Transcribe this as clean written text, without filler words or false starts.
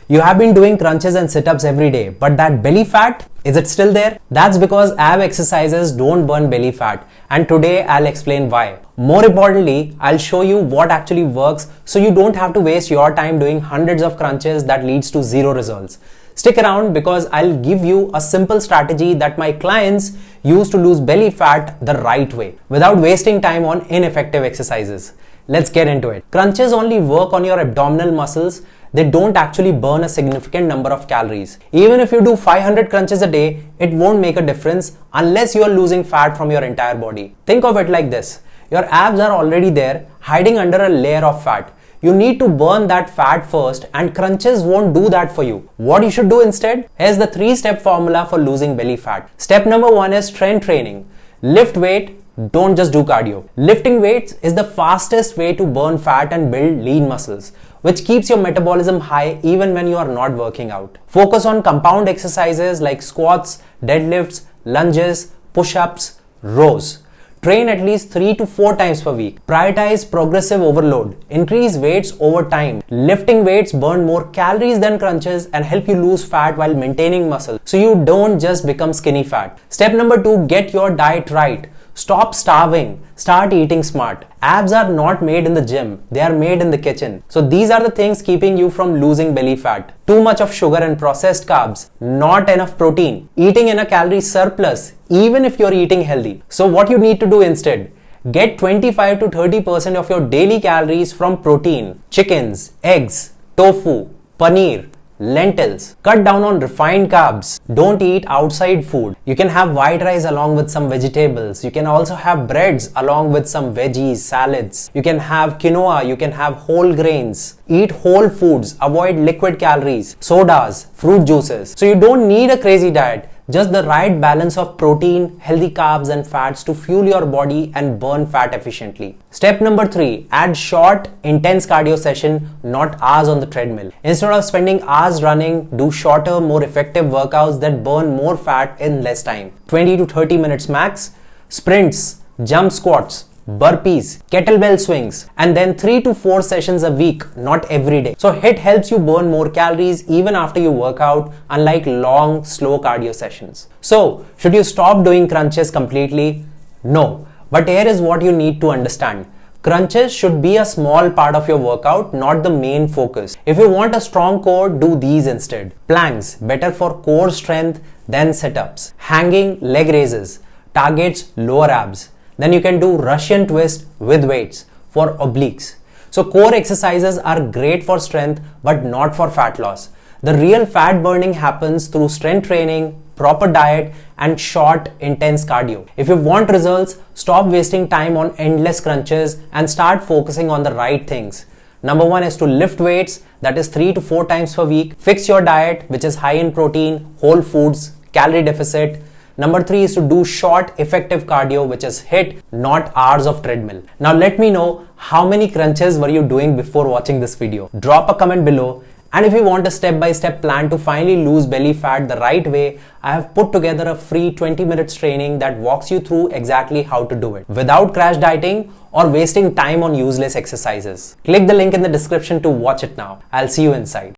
You have been doing crunches and sit-ups every day, but that belly fat, is it still there? That's because ab exercises don't burn belly fat, and today I'll explain why. More importantly, I'll show you what actually works so you don't have to waste your time doing hundreds of crunches that leads to zero results. Stick around because I'll give you a simple strategy that my clients use to lose belly fat the right way without wasting time on ineffective exercises. Let's get into it. Crunches only work on your abdominal muscles. They don't actually burn a significant number of calories. Even if you do 500 crunches a day, it won't make a difference unless you are losing fat from your entire body. Think of it like this. Your abs are already there, hiding under a layer of fat. You need to burn that fat first, and crunches won't do that for you. What you should do instead? Here's the 3-step formula for losing belly fat. Step number 1 is strength training. Lift weight. Don't just do cardio. Lifting weights is the fastest way to burn fat and build lean muscles, which keeps your metabolism high even when you are not working out. Focus on compound exercises like squats, deadlifts, lunges, push-ups, rows. Train at least 3 to 4 times per week. Prioritize progressive overload. Increase weights over time. Lifting weights burn more calories than crunches and help you lose fat while maintaining muscle, so you don't just become skinny fat. Step number 2, get your diet right. Stop starving. Start eating smart. Abs are not made in the gym. They are made in the kitchen. So these are the things keeping you from losing belly fat. Too much of sugar and processed carbs. Not enough protein. Eating in a calorie surplus, even if you're eating healthy. So what you need to do instead? Get 25 to 30% of your daily calories from protein. Chickens, eggs, tofu, paneer, lentils. Cut down on refined carbs. Don't eat outside food. You can have white rice along with some vegetables. You can also have breads along with some veggies, salads. You can have quinoa. You can have whole grains. Eat whole foods. Avoid liquid calories, sodas, fruit juices. So you don't need a crazy diet. Just the right balance of protein, healthy carbs and fats to fuel your body and burn fat efficiently. Step number 3, add short, intense cardio session, not hours on the treadmill. Instead of spending hours running, do shorter, more effective workouts that burn more fat in less time. 20 to 30 minutes max. Sprints, jump squats, burpees, kettlebell swings, and then 3 to 4 sessions a week, not every day. So HIIT helps you burn more calories even after you work out, unlike long, slow cardio sessions. So, should you stop doing crunches completely? No. But here is what you need to understand. Crunches should be a small part of your workout, not the main focus. If you want a strong core, do these instead. Planks, better for core strength than sit-ups. Hanging leg raises, targets lower abs. Then you can do Russian twist with weights for obliques. So core exercises are great for strength but not for fat loss. The real fat burning happens through strength training, proper diet and short intense cardio. If you want results, stop wasting time on endless crunches and start focusing on the right things. Number 1 is to lift weights, that is 3 to 4 times per week. Fix your diet, which is high in protein, whole foods, calorie deficit. Number 3 is to do short, effective cardio, which is HIIT, not hours of treadmill. Now let me know how many crunches were you doing before watching this video. Drop a comment below. And if you want a step-by-step plan to finally lose belly fat the right way, I have put together a free 20 minutes training that walks you through exactly how to do it without crash dieting or wasting time on useless exercises. Click the link in the description to watch it now. I'll see you inside.